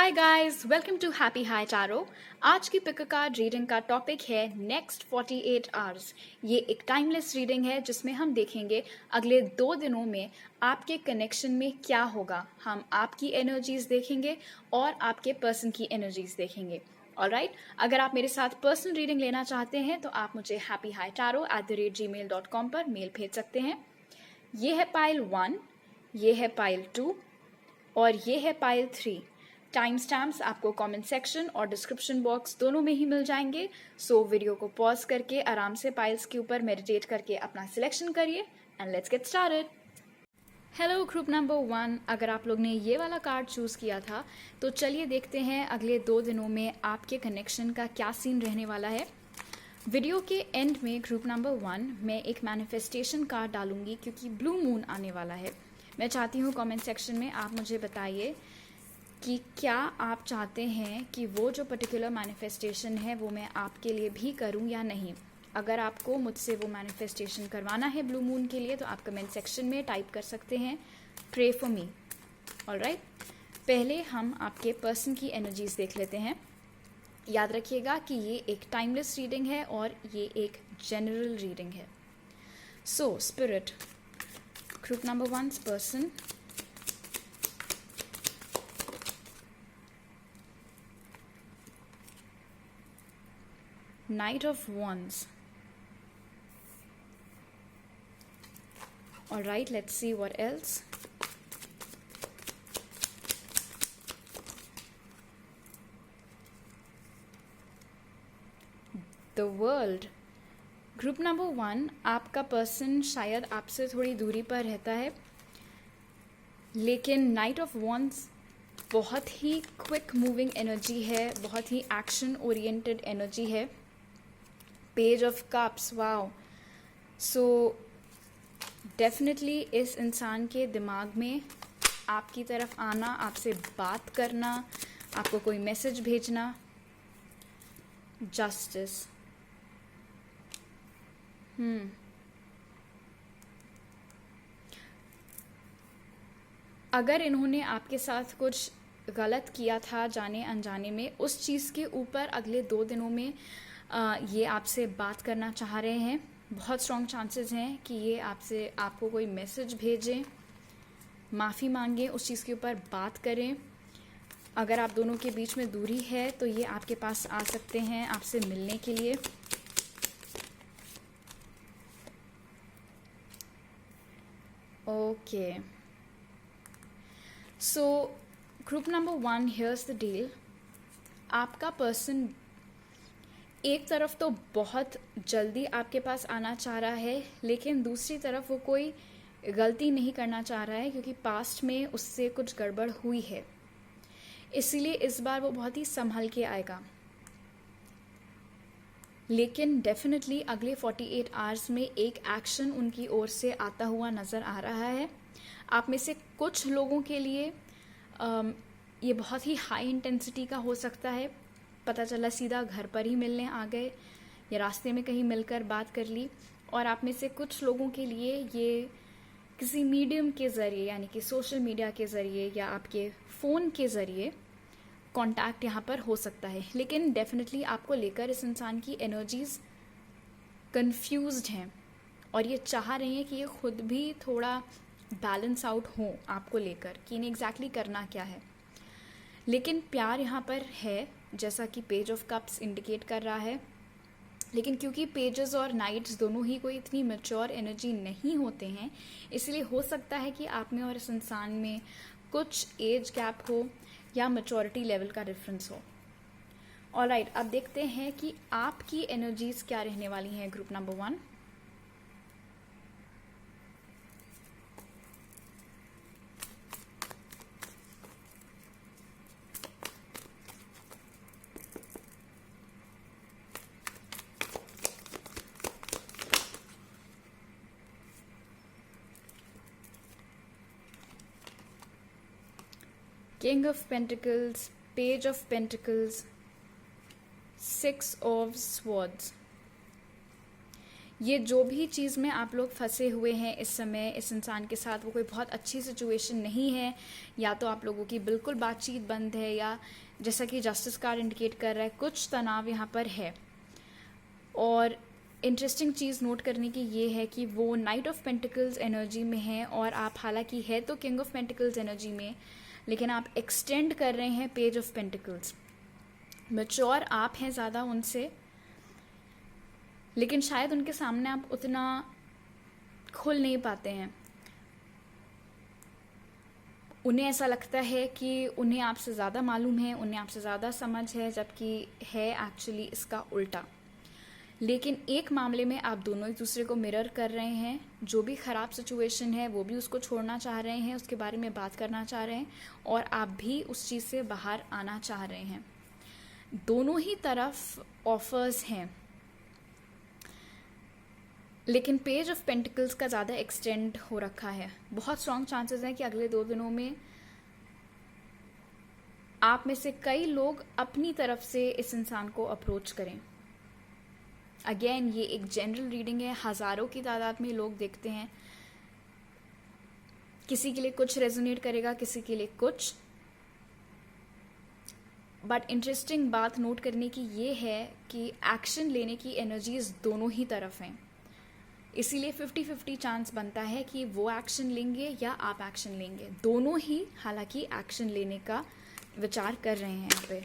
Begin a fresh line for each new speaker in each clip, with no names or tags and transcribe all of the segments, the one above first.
Hi guys, welcome to happy high tarot. आज की pick card reading का topic है नेक्स्ट 48 आवर्स। ये एक टाइमलेस रीडिंग है जिसमें हम देखेंगे अगले 2 दिनों में आपके कनेक्शन में क्या होगा। हम आपकी एनर्जीज देखेंगे और आपके पर्सन की एनर्जीज देखेंगे। ऑलराइट, अगर आप मेरे साथ पर्सनल रीडिंग लेना चाहते हैं तो आप मुझे happyhightaro@gmail.com पर मेल भेज सकते हैं। ये है पाइल 1, ये है पाइल 2 और ये है पाइल 3। टाइम स्टैम्प्स आपको कमेंट सेक्शन और डिस्क्रिप्शन बॉक्स दोनों में ही मिल जाएंगे। सो वीडियो को पॉज करके आराम से पाइल्स के ऊपर मेडिटेट करके अपना सिलेक्शन करिए and let's get started. Hello group number 1, अगर आप लोग ने ये वाला कार्ड चूज़ किया था तो चलिए देखते हैं अगले 2 दिनों में आपके कनेक्शन का क्या सीन रहने वाला है। वीडियो के एंड में ग्रुप नंबर 1 मैं एक मैनिफेस्टेशन कार्ड डालूंगी क्योंकि ब्लू मून आने वाला है। मैं चाहती हूँ कमेंट सेक्शन में आप मुझे बताइए कि क्या आप चाहते हैं कि वो जो पर्टिकुलर मैनिफेस्टेशन है वो मैं आपके लिए भी करूं या नहीं। अगर आपको मुझसे वो मैनिफेस्टेशन करवाना है ब्लू मून के लिए तो आप कमेंट सेक्शन में टाइप कर सकते हैं प्रे फॉर मी। ऑलराइट, पहले हम आपके पर्सन की एनर्जीज देख लेते हैं। याद रखिएगा कि ये एक टाइमलेस रीडिंग है और ये एक जनरल रीडिंग है। So spirit, group number 1 person, Knight of Wands. Alright, let's see what else. The World. Group number 1, आपका पर्सन शायद आपसे थोड़ी दूरी पर रहता है, लेकिन नाइट ऑफ वॉन्ड्स बहुत ही क्विक मूविंग एनर्जी है, बहुत ही एक्शन ओरिएंटेड एनर्जी है। Page of cups, wow. So definitely इस इंसान के दिमाग में आपकी तरफ आना, आपसे बात करना, आपको कोई मैसेज भेजना। जस्टिस, अगर इन्होंने आपके साथ कुछ गलत किया था जाने अनजाने में, उस चीज़ के ऊपर अगले 2 दिनों में ये आपसे बात करना चाह रहे हैं। बहुत स्ट्रॉन्ग चांसेस हैं कि ये आपको कोई मैसेज भेजें, माफ़ी मांगें, उस चीज़ के ऊपर बात करें। अगर आप दोनों के बीच में दूरी है तो ये आपके पास आ सकते हैं आपसे मिलने के लिए। Okay, so group number 1, here's the deal. आपका पर्सन एक तरफ तो बहुत जल्दी आपके पास आना चाह रहा है, लेकिन दूसरी तरफ वो कोई गलती नहीं करना चाह रहा है क्योंकि पास्ट में उससे कुछ गड़बड़ हुई है। इसलिए इस बार वो बहुत ही संभल के आएगा। लेकिन डेफिनेटली अगले 48 आवर्स में एक एक्शन उनकी ओर से आता हुआ नज़र आ रहा है। आप में से कुछ लोगों के लिए ये बहुत ही हाई इंटेंसिटी का हो सकता है। पता चला सीधा घर पर ही मिलने आ गए या रास्ते में कहीं मिलकर बात कर ली। और आप में से कुछ लोगों के लिए ये किसी मीडियम के ज़रिए, यानी कि सोशल मीडिया के ज़रिए या आपके फ़ोन के ज़रिए कांटेक्ट यहाँ पर हो सकता है। लेकिन डेफिनेटली आपको लेकर इस इंसान की एनर्जीज़ कंफ्यूज्ड हैं और ये चाह रही हैं कि ये खुद भी थोड़ा बैलेंस आउट हो आपको लेकर कि इन्हें एग्जैक्टली करना क्या है। लेकिन प्यार यहाँ पर है, जैसा कि पेज ऑफ कप्स इंडिकेट कर रहा है। लेकिन क्योंकि पेजेस और नाइट्स दोनों ही कोई इतनी मैच्योर एनर्जी नहीं होते हैं, इसलिए हो सकता है कि आप में और इस इंसान में कुछ एज गैप हो या मैच्योरिटी लेवल का डिफरेंस हो। ऑलराइट, अब देखते हैं कि आपकी एनर्जीज क्या रहने वाली हैं group number 1। King of Pentacles, Page of Pentacles, 6 of Swords। ये जो भी चीज़ में आप लोग फंसे हुए हैं इस समय इस इंसान के साथ, वो कोई बहुत अच्छी सिचुएशन नहीं है, या तो आप लोगों की बिल्कुल बातचीत बंद है, या जैसा कि जस्टिस कार्ड इंडिकेट कर रहा है कुछ तनाव यहाँ पर है। और इंटरेस्टिंग चीज़ नोट करने की ये है कि वो नाइट ऑफ पेंटिकल्स एनर्जी में है, और आप हालांकि है तो किंग ऑफ पेंटिकल्स एनर्जी में, लेकिन आप एक्सटेंड कर रहे हैं पेज ऑफ पेंटिकल्स। मैच्योर आप हैं ज़्यादा उनसे, लेकिन शायद उनके सामने आप उतना खुल नहीं पाते हैं। उन्हें ऐसा लगता है कि उन्हें आपसे ज़्यादा मालूम है, उन्हें आपसे ज़्यादा समझ है, जबकि है एक्चुअली इसका उल्टा। लेकिन एक मामले में आप दोनों एक दूसरे को मिरर कर रहे हैं। जो भी ख़राब सिचुएशन है वो भी उसको छोड़ना चाह रहे हैं, उसके बारे में बात करना चाह रहे हैं, और आप भी उस चीज़ से बाहर आना चाह रहे हैं। दोनों ही तरफ ऑफर्स हैं, लेकिन पेज ऑफ पेंटिकल्स का ज़्यादा एक्सटेंड हो रखा है। बहुत स्ट्रॉन्ग चांसेस हैं कि अगले 2 दिनों में आप में से कई लोग अपनी तरफ से इस इंसान को अप्रोच करें। अगेन ये एक जनरल रीडिंग है, हज़ारों की तादाद में लोग देखते हैं, किसी के लिए कुछ रेजोनेट करेगा, किसी के लिए कुछ। बट इंटरेस्टिंग बात नोट करने की ये है कि एक्शन लेने की एनर्जीज दोनों ही तरफ हैं, इसीलिए 50-50 चांस बनता है कि वो एक्शन लेंगे या आप एक्शन लेंगे। दोनों ही हालांकि एक्शन लेने का विचार कर रहे हैं यहाँ पे।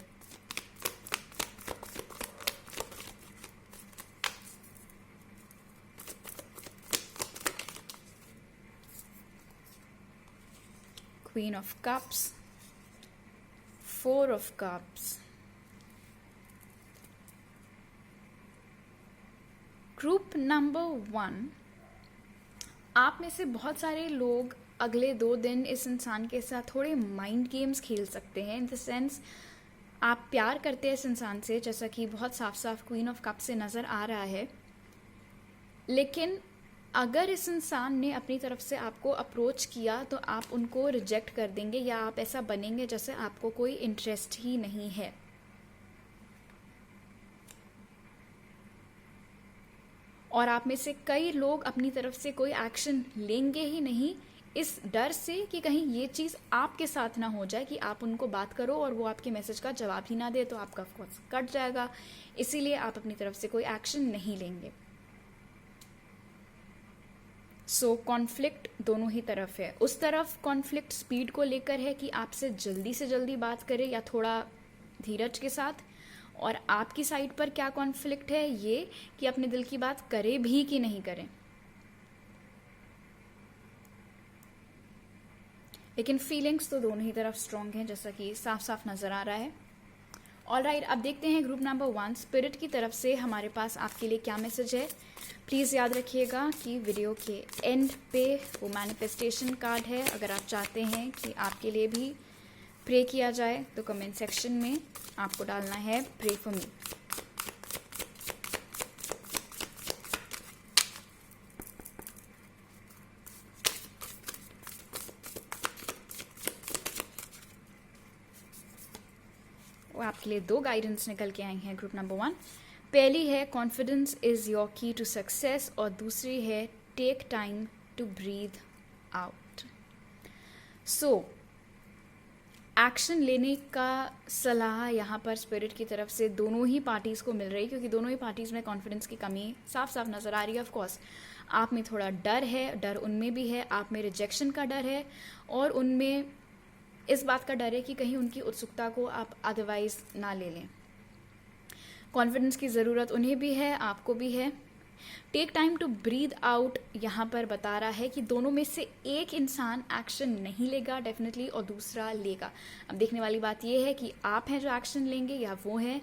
Queen of Cups, 4 of Cups, group number 1, आप में से बहुत सारे लोग अगले 2 दिन इस इंसान के साथ थोड़े माइंड गेम्स खेल सकते हैं। इन द सेंस आप प्यार करते हैं इस इंसान से, जैसा कि बहुत साफ साफ क्वीन ऑफ कप से नज़र आ रहा है, लेकिन अगर इस इंसान ने अपनी तरफ से आपको अप्रोच किया तो आप उनको रिजेक्ट कर देंगे, या आप ऐसा बनेंगे जैसे आपको कोई इंटरेस्ट ही नहीं है। और आप में से कई लोग अपनी तरफ से कोई एक्शन लेंगे ही नहीं, इस डर से कि कहीं ये चीज़ आपके साथ ना हो जाए कि आप उनको बात करो और वो आपके मैसेज का जवाब ही ना दे, तो आपका फोकस कट जाएगा। इसीलिए आप अपनी तरफ से कोई एक्शन नहीं लेंगे। सो कॉन्फ्लिक्ट दोनों ही तरफ है। उस तरफ कॉन्फ्लिक्ट स्पीड को लेकर है कि आपसे जल्दी से जल्दी बात करे या थोड़ा धीरज के साथ, और आपकी साइड पर क्या कॉन्फ्लिक्ट है ये कि अपने दिल की बात करे भी कि नहीं करें। लेकिन फीलिंग्स तो दोनों ही तरफ स्ट्रांग हैं, जैसा कि साफ साफ नजर आ रहा है। ऑलराइट, अब देखते हैं ग्रुप नंबर 1 स्पिरिट की तरफ से हमारे पास आपके लिए क्या मैसेज है। प्लीज़ याद रखिएगा कि वीडियो के एंड पे वो मैनिफेस्टेशन कार्ड है। अगर आप चाहते हैं कि आपके लिए भी प्रे किया जाए तो कमेंट सेक्शन में आपको डालना है प्रे फॉर मी। वो आपके लिए 2 गाइडेंस निकल के आई हैं ग्रुप नंबर 1। पहली है confidence is your key to success, और दूसरी है take time to breathe out. So action लेने का सलाह यहाँ पर स्पिरिट की तरफ से दोनों ही पार्टीज़ को मिल रही है, क्योंकि दोनों ही पार्टीज़ में कॉन्फिडेंस की कमी साफ साफ नज़र आ रही है। ऑफ कोर्स आप में थोड़ा डर है, डर उनमें भी है, आप में रिजेक्शन का डर है, और उनमें इस बात का डर है कि कहीं उनकी उत्सुकता को आप अदरवाइज ना ले लें। कॉन्फिडेंस की ज़रूरत उन्हें भी है, आपको भी है। Take time to breathe out यहाँ पर बता रहा है कि दोनों में से एक इंसान एक्शन नहीं लेगा डेफिनेटली, और दूसरा लेगा। अब देखने वाली बात यह है कि आप हैं जो एक्शन लेंगे या वो है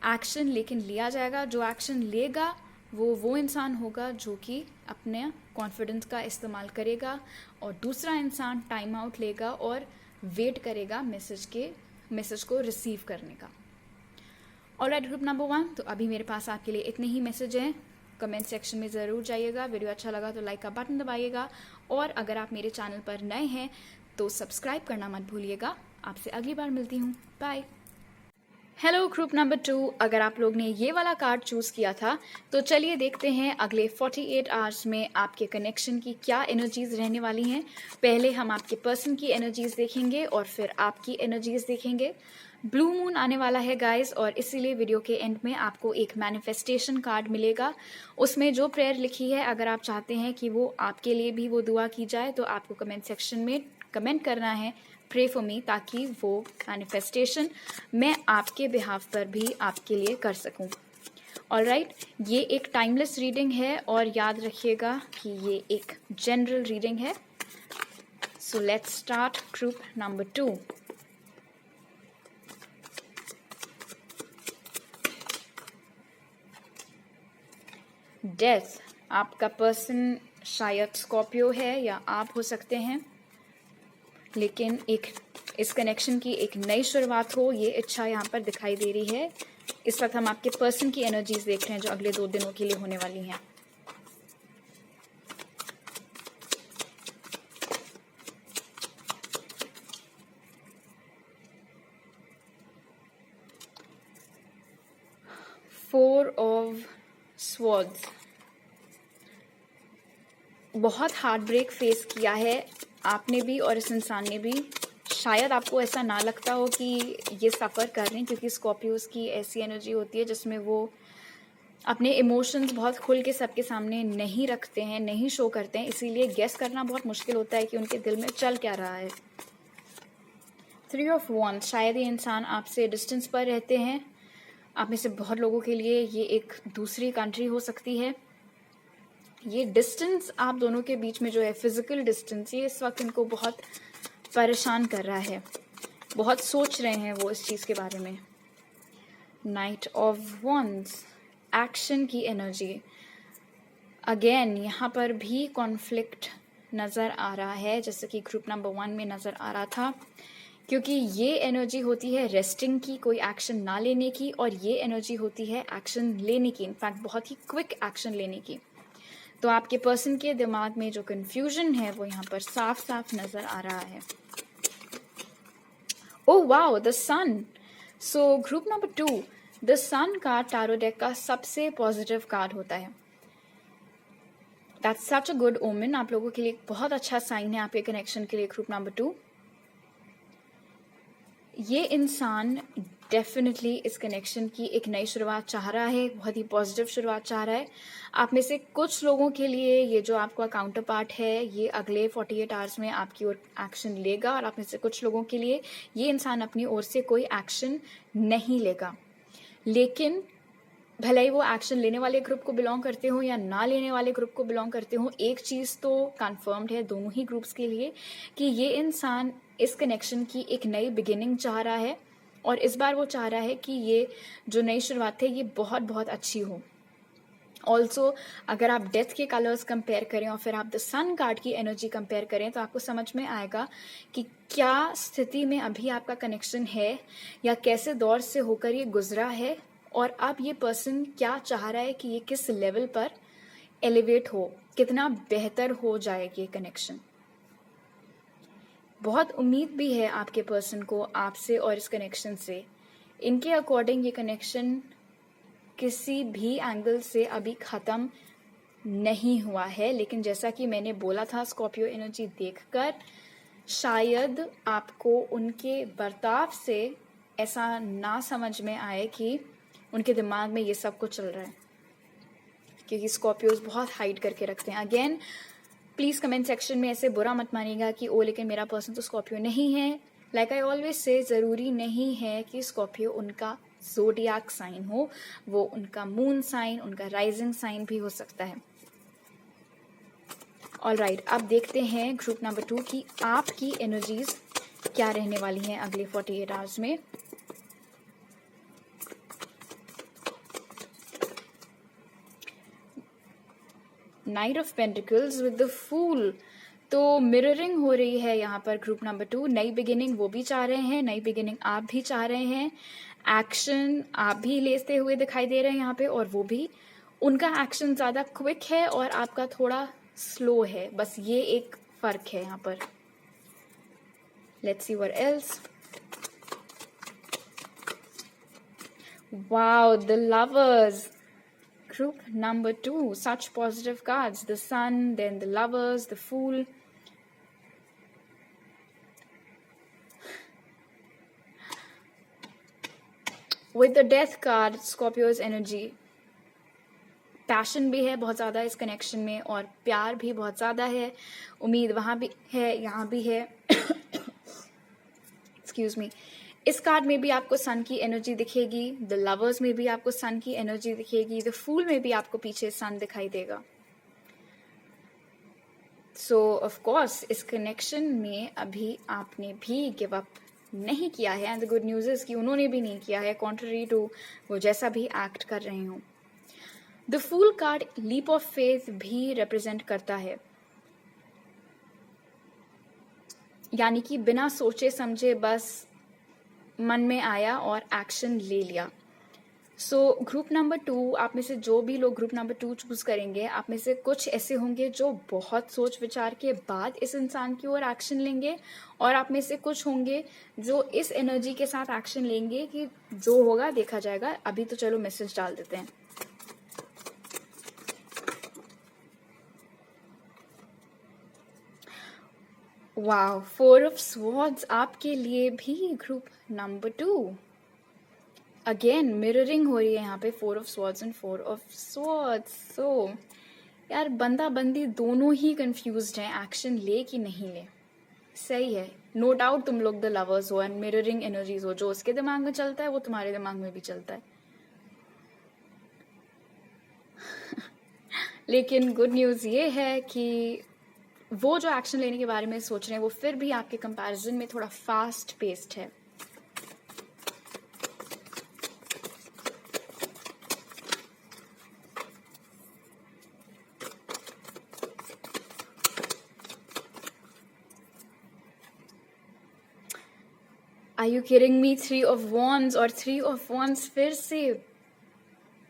एक्शन लेकिन लिया जाएगा। जो एक्शन लेगा वो इंसान होगा जो कि अपने कॉन्फिडेंस का इस्तेमाल करेगा, और दूसरा इंसान टाइम आउट लेगा और वेट करेगा मैसेज को रिसीव करने का। ऑलराइट ग्रुप नंबर 1, तो अभी मेरे पास आपके लिए इतने ही मैसेज हैं। कमेंट सेक्शन में ज़रूर जाइएगा, वीडियो अच्छा लगा तो लाइक का बटन दबाइएगा, और अगर आप मेरे चैनल पर नए हैं तो सब्सक्राइब करना मत भूलिएगा। आपसे अगली बार मिलती हूँ, बाय। हेलो ग्रुप नंबर 2, अगर आप लोग ने ये वाला कार्ड चूज़ किया था तो चलिए देखते हैं अगले 48 आवर्स में आपके कनेक्शन की क्या एनर्जीज रहने वाली हैं। पहले हम आपके पर्सन की एनर्जीज देखेंगे और फिर आपकी एनर्जीज देखेंगे। ब्लू मून आने वाला है गाइस, और इसीलिए वीडियो के एंड में आपको एक मैनिफेस्टेशन कार्ड मिलेगा। उसमें जो प्रेयर लिखी है, अगर आप चाहते हैं कि वो आपके लिए भी वो दुआ की जाए तो आपको कमेंट सेक्शन में कमेंट करना है प्रे फॉर मी, ताकि वो मैनिफेस्टेशन मैं आपके बिहाफ पर भी आपके लिए कर सकूं। ऑलराइट, ये एक टाइमलेस रीडिंग है और याद रखिएगा कि ये एक जनरल रीडिंग है। So let's start group number 2। Death, आपका पर्सन शायद स्कॉर्पियो है या आप हो सकते हैं, लेकिन एक इस कनेक्शन की एक नई शुरुआत हो, ये इच्छा यहाँ पर दिखाई दे रही है। इस वक्त हम आपके पर्सन की एनर्जीज देख रहे हैं जो अगले 2 दिनों के लिए होने वाली हैं। फोर ऑफ स्वॉर्ड्स, बहुत हार्ट ब्रेक फेस किया है आपने भी और इस इंसान ने भी। शायद आपको ऐसा ना लगता हो कि ये सफ़र कर रहे हैं, क्योंकि स्कॉर्पियोज की ऐसी एनर्जी होती है जिसमें वो अपने इमोशंस बहुत खुल के सबके सामने नहीं रखते हैं, नहीं शो करते हैं, इसीलिए गेस करना बहुत मुश्किल होता है कि उनके दिल में चल क्या रहा है। 3 ऑफ wands, शायद ये इंसान आपसे डिस्टेंस पर रहते हैं। आप में से बहुत लोगों के लिए ये एक दूसरी कंट्री हो सकती है। ये डिस्टेंस आप दोनों के बीच में जो है, फिजिकल डिस्टेंस, ये इस वक्त इनको बहुत परेशान कर रहा है। बहुत सोच रहे हैं वो इस चीज़ के बारे में। नाइट ऑफ wands, एक्शन की एनर्जी। अगेन यहाँ पर भी कॉन्फ्लिक्ट नज़र आ रहा है, जैसे कि ग्रुप नंबर 1 में नज़र आ रहा था, क्योंकि ये एनर्जी होती है रेस्टिंग की, कोई एक्शन ना लेने की, और ये एनर्जी होती है एक्शन लेने की, इनफैक्ट बहुत ही क्विक एक्शन लेने की। तो आपके पर्सन के दिमाग में जो कंफ्यूजन है वो यहाँ पर साफ साफ नज़र आ रहा है। Oh wow, the sun. So group number 2, the sun card tarot deck का सबसे पॉजिटिव कार्ड होता है। That's such a good omen, आप लोगों के लिए बहुत अच्छा साइन है आपके कनेक्शन के लिए। ग्रुप नंबर 2, ये इंसान डेफिनेटली इस कनेक्शन की एक नई शुरुआत चाह रहा है, बहुत ही पॉजिटिव शुरुआत चाह रहा है। आप में से कुछ लोगों के लिए ये जो आपका काउंटर पार्ट है, ये अगले 48 आवर्स में आपकी ओर एक्शन लेगा, और आप में से कुछ लोगों के लिए ये इंसान अपनी ओर से कोई एक्शन नहीं लेगा। लेकिन भले ही वो एक्शन लेने वाले ग्रुप को बिलोंग करते हो या ना लेने वाले ग्रुप को बिलोंग करते हो, एक चीज़ तो कंफर्म्ड है दोनों ही ग्रुप्स के लिए कि ये इंसान इस कनेक्शन की एक नई बिगिनिंग चाह रहा है, और इस बार वो चाह रहा है कि ये जो नई शुरुआत है ये बहुत बहुत अच्छी हो। ऑल्सो अगर आप डेथ के कलर्स कंपेयर करें और फिर आप द सन कार्ड की एनर्जी कंपेयर करें तो आपको समझ में आएगा कि क्या स्थिति में अभी आपका कनेक्शन है या कैसे दौर से होकर ये गुजरा है, और अब ये पर्सन क्या चाह रहा है कि ये किस लेवल पर एलिवेट हो, कितना बेहतर हो जाए ये कनेक्शन। बहुत उम्मीद भी है आपके पर्सन को आपसे और इस कनेक्शन से। इनके अकॉर्डिंग ये कनेक्शन किसी भी एंगल से अभी ख़त्म नहीं हुआ है, लेकिन जैसा कि मैंने बोला था, स्कॉर्पियो एनर्जी देखकर शायद आपको उनके बर्ताव से ऐसा ना समझ में आए कि उनके दिमाग में ये सब कुछ चल रहा है, क्योंकि स्कॉर्पियोज बहुत हाइड करके रखते हैं। अगेन प्लीज़ कमेंट सेक्शन में ऐसे बुरा मत मानिएगा कि ओ लेकिन मेरा पर्सन तो स्कॉर्पियो नहीं है। लाइक आई ऑलवेज से, ज़रूरी नहीं है कि स्कॉर्पियो उनका ज़ोडिएक साइन हो, वो उनका मून साइन, उनका राइजिंग साइन भी हो सकता है। ऑलराइट, अब देखते हैं ग्रुप नंबर 2 की आपकी एनर्जीज क्या रहने वाली हैं अगले 48 आवर्स में। Knight of pentacles with the fool, तो मिररिंग हो रही है यहाँ पर ग्रुप नंबर 2। नई बिगिनिंग वो भी चाह रहे हैं, नई बिगिनिंग आप भी चाह रहे हैं, एक्शन आप भी लेते हुए दिखाई दे रहे हैं यहाँ पे, और वो भी, उनका एक्शन ज़्यादा क्विक है और आपका थोड़ा स्लो है, बस ये एक फ़र्क है यहाँ पर। Let's see what else. Wow, the lovers. Group number 2, such positive cards. The sun, then the lovers, the fool. With the death card, Scorpio's energy. Passion भी है बहुत ज़्यादा इस कनेक्शन में, और प्यार भी बहुत ज़्यादा है. उम्मीद वहाँ भी है, यहाँ भी है. Excuse me. इस कार्ड में भी आपको सन की एनर्जी दिखेगी. द लवर्स में भी आपको सन की एनर्जी दिखेगी. द फूल में भी आपको पीछे सन दिखाई देगा. सो ऑफ कोर्स इस कनेक्शन में अभी आपने भी गिव अप नहीं किया है. And the good news is कि उन्होंने भी नहीं किया है, कॉन्ट्ररी टू वो जैसा भी एक्ट कर रहे हों. The fool card leap of faith भी रिप्रेजेंट करता है, यानी कि बिना सोचे समझे बस मन में आया और एक्शन ले लिया. सो ग्रुप नंबर 2, आप में से जो भी लोग ग्रुप नंबर 2 चूज करेंगे, आप में से कुछ ऐसे होंगे जो बहुत सोच विचार के बाद इस इंसान की ओर एक्शन लेंगे, और आप में से कुछ होंगे जो इस एनर्जी के साथ एक्शन लेंगे कि जो होगा देखा जाएगा. अभी तो चलो मैसेज डाल देते हैं. वाओ, 4 ऑफ स्वॉर्ड्स आपके लिए भी ग्रुप नंबर 2. अगेन मिररिंग हो रही है यहाँ पे, 4 of swords and 4 of swords. So यार बंदा बंदी दोनों ही कंफ्यूज्ड हैं, एक्शन ले कि नहीं ले. सही है, नो डाउट तुम लोग द लवर्स हो एंड मिररिंग एनर्जीज हो. जो उसके दिमाग में चलता है वो तुम्हारे दिमाग में भी चलता है. लेकिन गुड न्यूज ये है कि वो जो एक्शन लेने के बारे में सोच रहे हैं वो फिर भी आपके कंपैरिजन में थोड़ा फास्ट पेस्ड है. Are you kidding me? 3 of Wands और 3 of Wands फिर से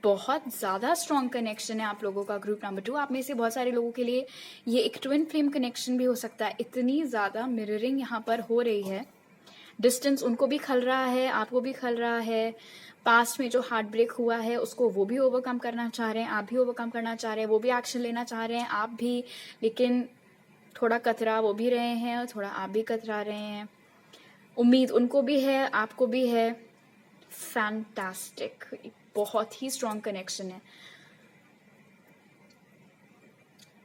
बहुत ज़्यादा स्ट्रॉन्ग कनेक्शन है आप लोगों का. ग्रुप नंबर 2, आप में से बहुत सारे लोगों के लिए ये एक ट्विन फ्लेम कनेक्शन भी हो सकता है. इतनी ज़्यादा मिररिंग यहाँ पर हो रही है. डिस्टेंस उनको भी खल रहा है, आपको भी खल रहा है. पास्ट में जो हार्ट ब्रेक हुआ है उसको वो भी ओवरकम करना चाह रहे हैं, आप भी ओवरकम करना चाह रहे हैं. वो भी एक्शन लेना चाह रहे हैं, आप भी. लेकिन थोड़ा कतरा वो भी रहे हैं और थोड़ा आप भी कतरा रहे हैं. उम्मीद उनको भी है, आपको भी है. फैंटास्टिक, बहुत ही स्ट्रॉन्ग कनेक्शन है.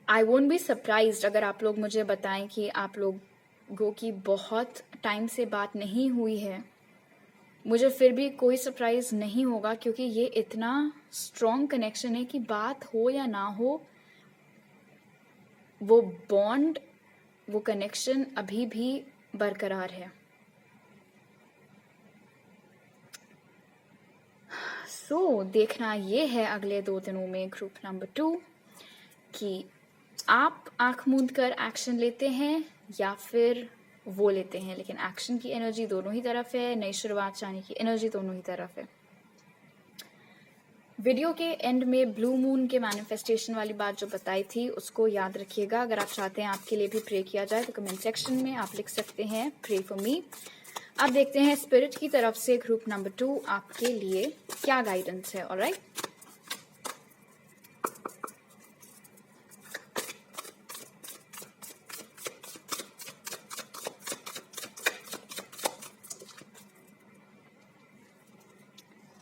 आई वोंट बी सरप्राइज्ड अगर आप लोग मुझे बताएं कि आप लोगों की बहुत टाइम से बात नहीं हुई है. मुझे फिर भी कोई सरप्राइज नहीं होगा, क्योंकि ये इतना स्ट्रॉन्ग कनेक्शन है कि बात हो या ना हो, वो बॉन्ड, वो कनेक्शन अभी भी बरकरार है. सो देखना ये है अगले 2 दिनों में ग्रुप नंबर 2 कि आप आंख मूंद कर एक्शन लेते हैं या फिर वो लेते हैं. लेकिन एक्शन की एनर्जी दोनों ही तरफ है, नई शुरुआत चाहने की एनर्जी दोनों ही तरफ है. वीडियो के एंड में ब्लू मून के मैनिफेस्टेशन वाली बात जो बताई थी उसको याद रखिएगा. अगर आप चाहते हैं आपके लिए भी प्रे किया जाए तो कमेंट सेक्शन में आप लिख सकते हैं प्रे फॉर मी. अब देखते हैं स्पिरिट की तरफ से ग्रुप नंबर 2 आपके लिए क्या गाइडेंस है. Alright,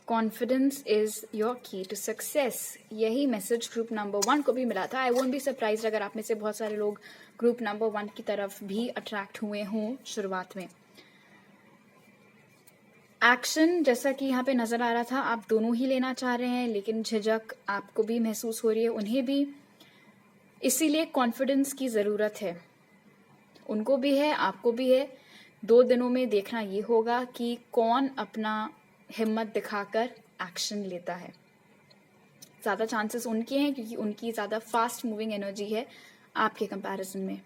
confidence is your key to success. यही मैसेज ग्रुप नंबर 1 को भी मिला था. आई वोंट बी सरप्राइज्ड अगर आप में से बहुत सारे लोग ग्रुप नंबर 1 की तरफ भी अट्रैक्ट हुए हों शुरुआत में. एक्शन जैसा कि यहाँ पे नजर आ रहा था, आप दोनों ही लेना चाह रहे हैं, लेकिन झिझक आपको भी महसूस हो रही है, उन्हें भी. इसीलिए कॉन्फिडेंस की ज़रूरत है. उनको भी है, आपको भी है. 2 दिनों में देखना ये होगा कि कौन अपना हिम्मत दिखाकर एक्शन लेता है. ज़्यादा चांसेस उनके हैं क्योंकि उनकी ज़्यादा फास्ट मूविंग एनर्जी है आपके कंपैरिजन में.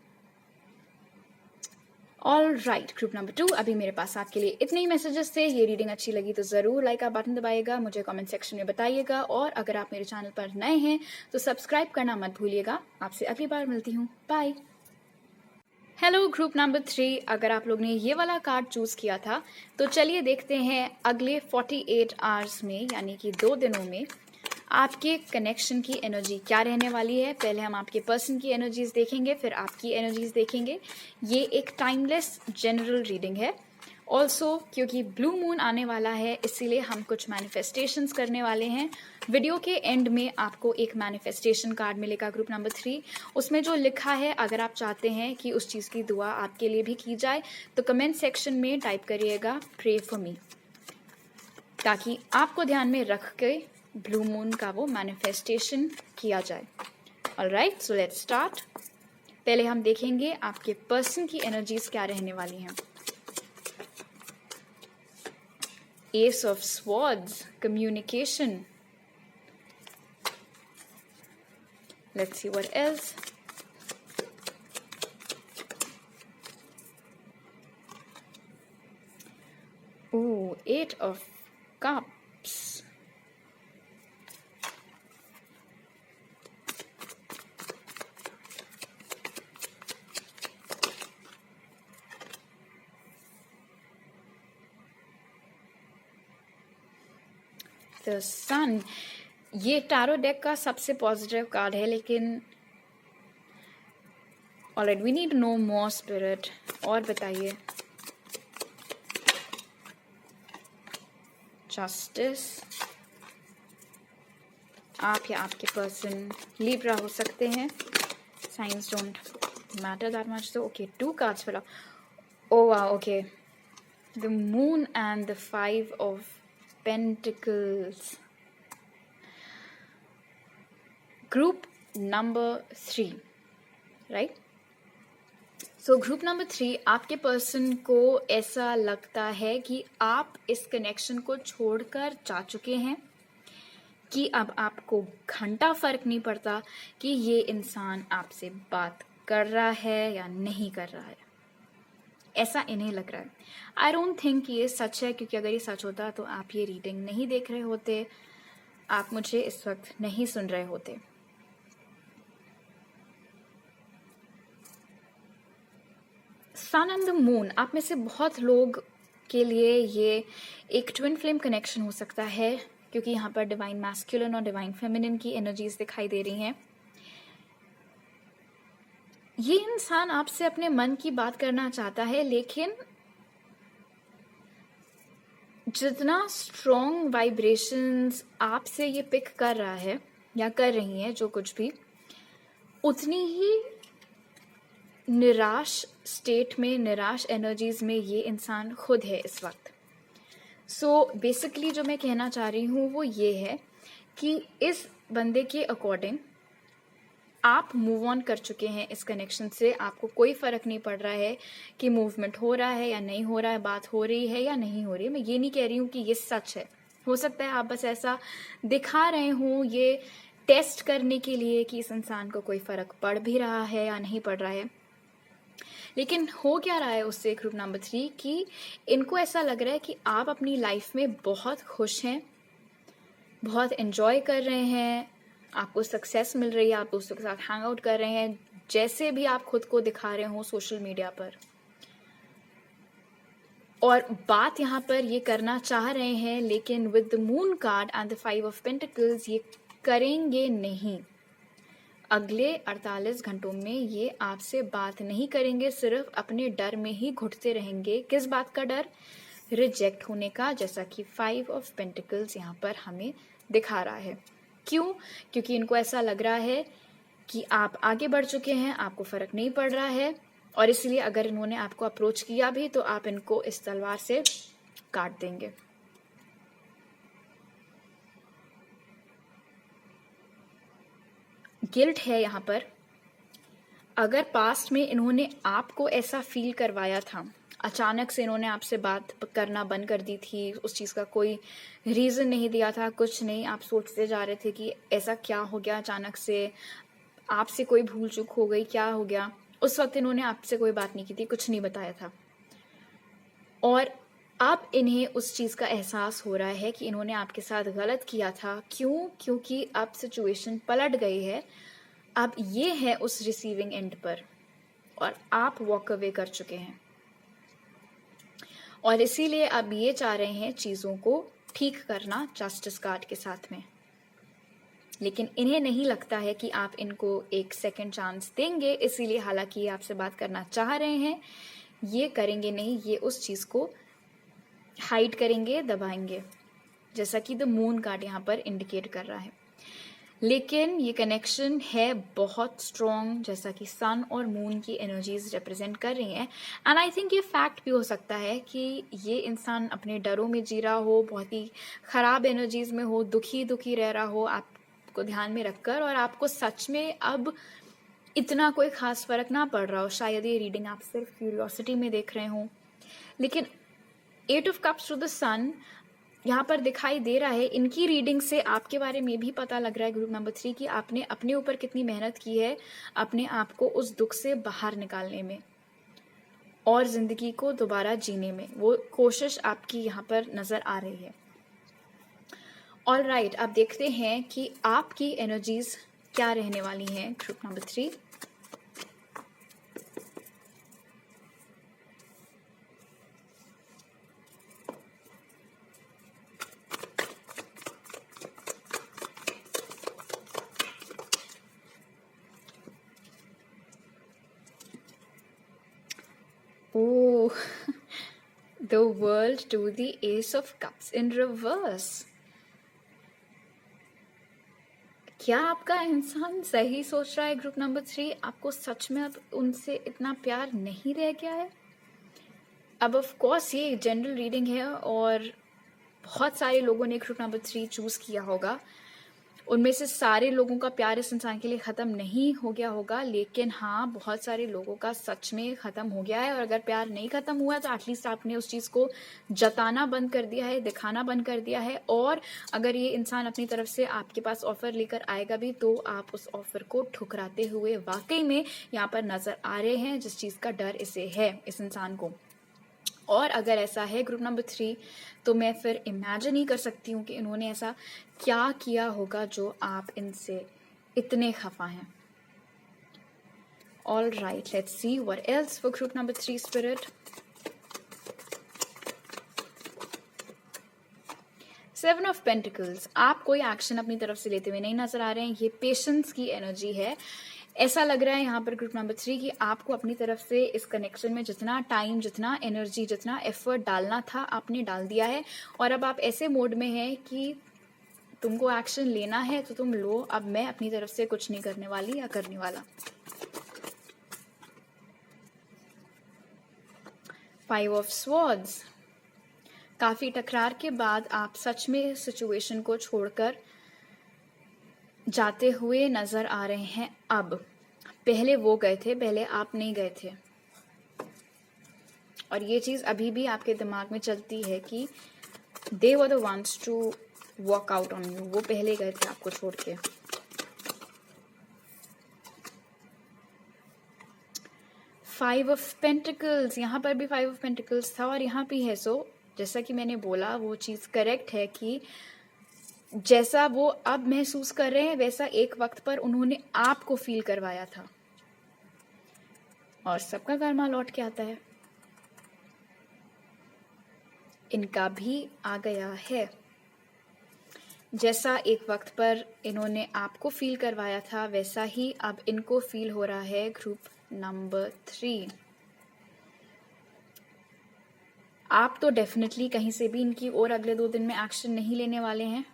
ऑल राइट, ग्रुप नंबर 2, अभी मेरे पास आपके लिए इतने ही मैसेजेस थे. ये रीडिंग अच्छी लगी तो ज़रूर लाइक का बटन दबाइएगा, मुझे कमेंट सेक्शन में बताइएगा. और अगर आप मेरे चैनल पर नए हैं तो सब्सक्राइब करना मत भूलिएगा. आपसे अगली बार मिलती हूँ. बाय. हेलो ग्रुप नंबर 3, अगर आप लोग ने ये वाला कार्ड चूज़ किया था तो चलिए देखते हैं अगले 48 आवर्स में, यानी कि 2 दिनों में आपके कनेक्शन की एनर्जी क्या रहने वाली है। पहले हम आपके पर्सन की एनर्जीज देखेंगे, फिर आपकी एनर्जीज देखेंगे। ये एक टाइमलेस जनरल रीडिंग है। ऑल्सो क्योंकि ब्लू मून आने वाला है इसीलिए हम कुछ मैनिफेस्टेशंस करने वाले हैं। वीडियो के एंड में आपको एक मैनिफेस्टेशन कार्ड मिलेगा ग्रुप नंबर 3। उसमें जो लिखा है, अगर आप चाहते हैं कि उस चीज़ की दुआ आपके लिए भी की जाए तो कमेंट सेक्शन में टाइप करिएगा प्रे फॉर मी, ताकि आपको ध्यान में रख के ब्लू मून का वो मैनिफेस्टेशन किया जाए। Alright, so let's start. पहले हम देखेंगे आपके पर्सन की एनर्जीज क्या रहने वाली हैं। Ace of Swords, communication. Let's see what else. Ooh, Eight of Cups. The Sun. ये टैरो डेक का सबसे पॉजिटिव कार्ड है, लेकिन alright, we need no more spirit. और बताइए। जस्टिस। आप या आपके पर्सन लिब्रा हो सकते हैं। Science don't matter that much. तो ओके, 2 कार्ड्स फिल। ओ वाह, okay. The moon and the 5 of Pentacles. Group number 3, right? So group number 3, आपके पर्सन को ऐसा लगता है कि आप इस कनेक्शन को छोड़कर जा चुके हैं, कि अब आपको घंटा फर्क नहीं पड़ता कि ये इंसान आपसे बात कर रहा है या नहीं कर रहा है। ऐसा इन्हें लग रहा है। आई डोंट थिंक ये सच है, क्योंकि अगर ये सच होता तो आप ये रीडिंग नहीं देख रहे होते, आप मुझे इस वक्त नहीं सुन रहे होते। सन एंड द मून, आप में से बहुत लोग के लिए ये एक ट्विन फ्लेम कनेक्शन हो सकता है, क्योंकि यहाँ पर डिवाइन मैस्कुलिन और डिवाइन फेमिनिन की एनर्जीज दिखाई दे रही हैं। ये इंसान आपसे अपने मन की बात करना चाहता है, लेकिन जितना स्ट्रॉन्ग वाइब्रेशंस आपसे ये पिक कर रहा है या कर रही हैं, जो कुछ भी, उतनी ही निराश स्टेट में, निराश एनर्जीज में ये इंसान खुद है इस वक्त। सो बेसिकली जो मैं कहना चाह रही हूँ वो ये है कि इस बंदे के अकॉर्डिंग आप मूव ऑन कर चुके हैं इस कनेक्शन से। आपको कोई फर्क नहीं पड़ रहा है कि मूवमेंट हो रहा है या नहीं हो रहा है, बात हो रही है या नहीं हो रही है। मैं ये नहीं कह रही हूँ कि ये सच है। हो सकता है आप बस ऐसा दिखा रहे हो ये टेस्ट करने के लिए कि इस इंसान को कोई फर्क पड़ भी रहा है या नहीं पड़ रहा है। लेकिन हो क्या रहा है उससे ग्रुप नंबर 3 कि इनको ऐसा लग रहा है कि आप अपनी लाइफ में बहुत खुश हैं, बहुत एंजॉय कर रहे हैं, आपको सक्सेस मिल रही है, आप दोस्तों के साथ हैंग आउट कर रहे हैं, जैसे भी आप खुद को दिखा रहे हो सोशल मीडिया पर। और बात यहाँ पर ये करना चाह रहे हैं, लेकिन with the moon card and the 5 of pentacles ये करेंगे नहीं। अगले 48 घंटों में ये आपसे बात नहीं करेंगे, सिर्फ अपने डर में ही घुटते रहेंगे। किस बात का डर? रिजेक्ट होने का, जैसा कि 5 ऑफ पेंटिकल्स यहाँ पर हमें दिखा रहा है। क्यों? क्योंकि इनको ऐसा लग रहा है कि आप आगे बढ़ चुके हैं, आपको फर्क नहीं पड़ रहा है, और इसलिए अगर इन्होंने आपको अप्रोच किया भी तो आप इनको इस तलवार से काट देंगे। गिल्ट है यहाँ पर। अगर पास्ट में इन्होंने आपको ऐसा फील करवाया था, अचानक से इन्होंने आपसे बात करना बंद कर दी थी, उस चीज़ का कोई रीज़न नहीं दिया था, कुछ नहीं, आप सोचते जा रहे थे कि ऐसा क्या हो गया, अचानक से आपसे कोई भूल चूक हो गई, क्या हो गया। उस वक्त इन्होंने आपसे कोई बात नहीं की थी, कुछ नहीं बताया था, और अब इन्हें उस चीज़ का एहसास हो रहा है कि इन्होंने आपके साथ गलत किया था। क्यों? क्योंकि अब सिचुएशन पलट गई है। अब ये है उस रिसीविंग एंड पर, और आप वॉक अवे कर चुके हैं और इसीलिए अब ये चाह रहे हैं चीज़ों को ठीक करना जस्टिस कार्ड के साथ में, लेकिन इन्हें नहीं लगता है कि आप इनको एक सेकंड चांस देंगे। इसीलिए हालांकि ये आपसे बात करना चाह रहे हैं, ये करेंगे नहीं, ये उस चीज़ को हाइड करेंगे, दबाएंगे, जैसा कि द मून कार्ड यहाँ पर इंडिकेट कर रहा है। लेकिन ये कनेक्शन है बहुत स्ट्रॉन्ग, जैसा कि सन और मून की एनर्जीज रिप्रेजेंट कर रही हैं। एंड आई थिंक ये फैक्ट भी हो सकता है कि ये इंसान अपने डरों में जी रहा हो, बहुत ही ख़राब एनर्जीज में हो, दुखी दुखी रह रहा हो आपको ध्यान में रखकर, और आपको सच में अब इतना कोई ख़ास फ़र्क ना पड़ रहा हो। शायद ये रीडिंग आप सिर्फ क्यूरियोसिटी में देख रहे हो, लेकिन 8 ऑफ कप्स टू द सन यहाँ पर दिखाई दे रहा है। इनकी रीडिंग से आपके बारे में भी पता लग रहा है ग्रुप नंबर 3 की आपने अपने ऊपर कितनी मेहनत की है अपने आप को उस दुख से बाहर निकालने में और जिंदगी को दोबारा जीने में। वो कोशिश आपकी यहाँ पर नजर आ रही है। ऑल राइट, अब देखते हैं कि आपकी एनर्जीज क्या रहने वाली हैं group number 3। Oh, the world to the Ace of Cups in reverse. क्या आपका इंसान सही सोच रहा है ग्रुप नंबर 3? आपको सच में अब उनसे इतना प्यार नहीं रह गया है? अब ऑफ कोर्स ये जनरल रीडिंग है और बहुत सारे लोगों ने ग्रुप नंबर 3 चूज किया होगा। उनमें से सारे लोगों का प्यार इस इंसान के लिए ख़त्म नहीं हो गया होगा, लेकिन हाँ, बहुत सारे लोगों का सच में ख़त्म हो गया है। और अगर प्यार नहीं ख़त्म हुआ है तो एटलीस्ट आपने उस चीज़ को जताना बंद कर दिया है, दिखाना बंद कर दिया है। और अगर ये इंसान अपनी तरफ से आपके पास ऑफ़र लेकर आएगा भी तो आप उस ऑफ़र को ठुकराते हुए वाकई में यहाँ पर नज़र आ रहे हैं, जिस चीज़ का डर इसे है, इस इंसान को। और अगर ऐसा है ग्रुप नंबर 3 तो मैं फिर इमेजिन ही कर सकती हूँ कि इन्होंने ऐसा क्या किया होगा जो आप इनसे इतने खफा हैं। All right, let's see what else for group number 3 spirit. 7 of pentacles, आप कोई एक्शन अपनी तरफ से लेते हुए नहीं नजर आ रहे हैं। ये पेशेंस की एनर्जी है। ऐसा लग रहा है यहाँ पर ग्रुप नंबर 3 कि आपको अपनी तरफ से इस कनेक्शन में जितना टाइम, जितना एनर्जी, जितना एफर्ट डालना था आपने डाल दिया है। और अब आप ऐसे मोड में हैं कि तुमको एक्शन लेना है तो तुम लो, अब मैं अपनी तरफ से कुछ नहीं करने वाली या करने वाला। 5 ऑफ स्वॉर्ड्स, काफी टकरार के बाद आप सच में सिचुएशन को छोड़कर जाते हुए नजर आ रहे हैं। अब पहले वो गए थे, पहले आप नहीं गए थे। और ये चीज अभी भी आपके दिमाग में चलती है कि they were the ones to walk out on you, वो पहले गए थे आपको छोड़ के। फाइव ऑफ पेंटिकल्स, यहाँ पर भी 5 ऑफ पेंटिकल्स था और यहाँ भी है। सो जैसा कि मैंने बोला, वो चीज करेक्ट है कि जैसा वो अब महसूस कर रहे हैं वैसा एक वक्त पर उन्होंने आपको फील करवाया था। और सबका कर्मा लौट के आता है, इनका भी आ गया है। जैसा एक वक्त पर इन्होंने आपको फील करवाया था वैसा ही अब इनको फील हो रहा है ग्रुप नंबर 3। आप तो डेफिनेटली कहीं से भी इनकी और अगले 2 दिन में एक्शन नहीं लेने वाले हैं।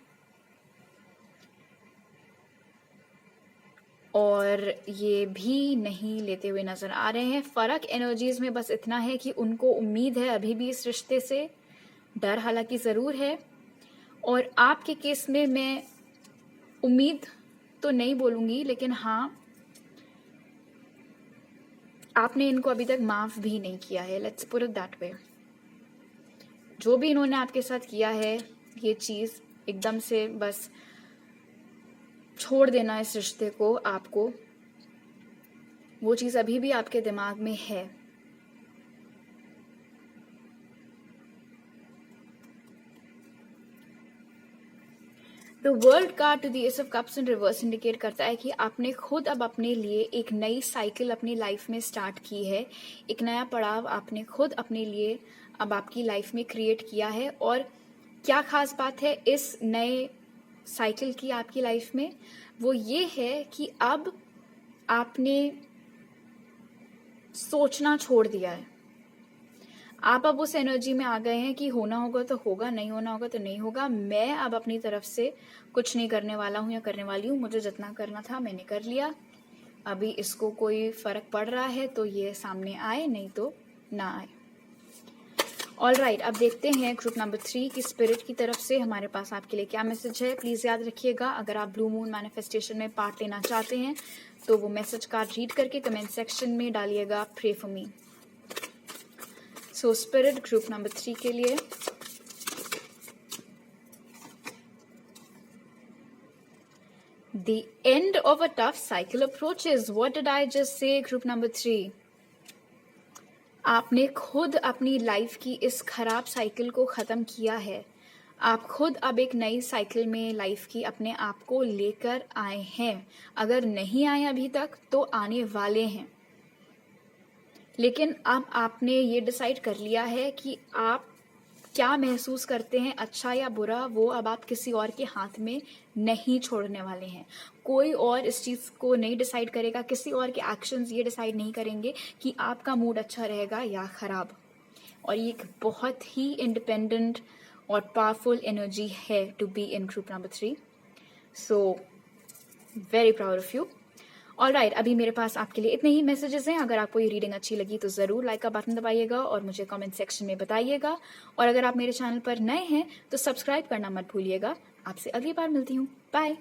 और ये भी नहीं लेते हुए नजर आ रहे हैं। फर्क एनर्जीज में बस इतना है कि उनको उम्मीद है अभी भी इस रिश्ते से, डर हालांकि जरूर है। और आपके केस में मैं उम्मीद तो नहीं बोलूंगी, लेकिन हाँ, आपने इनको अभी तक माफ भी नहीं किया है। Let's put it that way. जो भी इन्होंने आपके साथ किया है, ये चीज एकदम से बस छोड़ देना इस रिश्ते को, आपको वो चीज अभी भी आपके दिमाग में है। The world card to the ace of cups in reverse indicate करता है कि आपने खुद अब अपने लिए एक नई साइकिल अपनी लाइफ में स्टार्ट की है, एक नया पड़ाव आपने खुद अपने लिए अब आपकी लाइफ में क्रिएट किया है। और क्या खास बात है इस नए साइकिल की आपकी लाइफ में, वो ये है कि अब आपने सोचना छोड़ दिया है। आप अब उस एनर्जी में आ गए हैं कि होना होगा तो होगा, नहीं होना होगा तो नहीं होगा। मैं अब अपनी तरफ से कुछ नहीं करने वाला हूँ या करने वाली हूँ। मुझे जितना करना था मैंने कर लिया। अभी इसको कोई फर्क पड़ रहा है तो ये सामने आए, नहीं तो ना आए। ऑलराइट, अब देखते हैं ग्रुप नंबर 3 की स्पिरिट की तरफ से हमारे पास आपके लिए क्या मैसेज है। प्लीज याद रखिएगा, अगर आप ब्लू मून मैनिफेस्टेशन में पार्ट लेना चाहते हैं तो वो मैसेज कार्ड रीड करके कमेंट सेक्शन में डालिएगा pray for me. So spirit group number 3 के लिए, the end of a tough cycle approaches. What did I just say group number 3? आपने खुद अपनी लाइफ की इस खराब साइकिल को खत्म किया है। आप खुद अब एक नई साइकिल में लाइफ की अपने आप को लेकर आए हैं। अगर नहीं आए अभी तक तो आने वाले हैं, लेकिन अब आपने ये डिसाइड कर लिया है कि आप क्या महसूस करते हैं, अच्छा या बुरा, वो अब आप किसी और के हाथ में नहीं छोड़ने वाले हैं। कोई और इस चीज को नहीं डिसाइड करेगा, किसी और के एक्शंस ये डिसाइड नहीं करेंगे कि आपका मूड अच्छा रहेगा या खराब। और ये एक बहुत ही इंडिपेंडेंट और पावरफुल एनर्जी है to be in group number 3। So very proud of you. Alright, अभी मेरे पास आपके लिए इतने ही मैसेजेस हैं। अगर आपको ये रीडिंग अच्छी लगी तो ज़रूर लाइक का बटन दबाइएगा और मुझे कमेंट सेक्शन में बताइएगा। और अगर आप मेरे चैनल पर नए हैं तो सब्सक्राइब करना मत भूलिएगा। आपसे अगली बार मिलती हूँ। बाय।